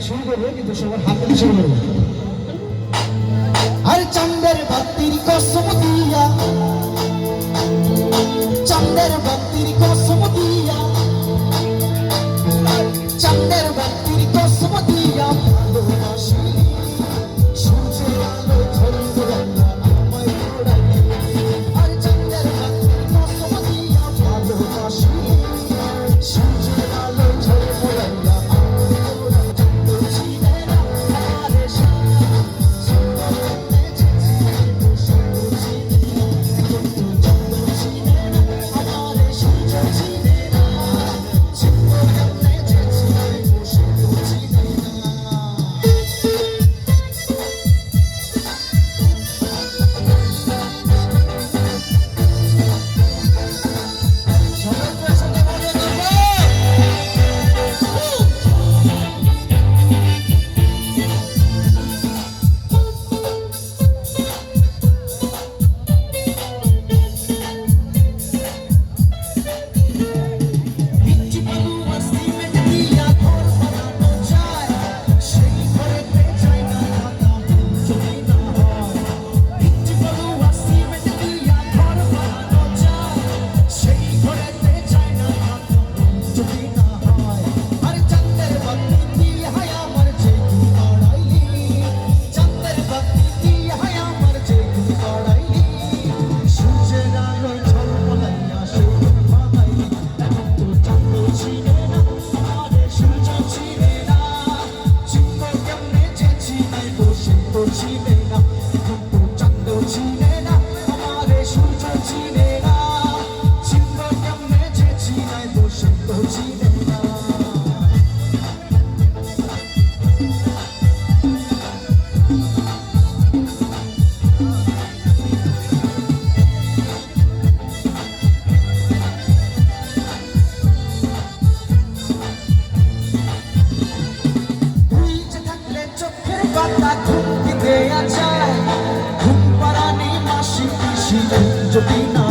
শুরু করবো, কিন্তু সবার হাতে শুরু করবো। আর চাঁদের বাতির কসম দিয়া, চাঁদের বাতির কসম দিয়া, চাঁদের বাতির কসম দিয়া ভালোবাসি, সূর্যের আলো ঝলমলে আমায় পোড়াই। আর চাঁদের বাতির কসম দিয়া ভালোবাসি, সূর্যের আলো ঝলমলে ঘুম পাড়ানি মাসি পিসি যদি না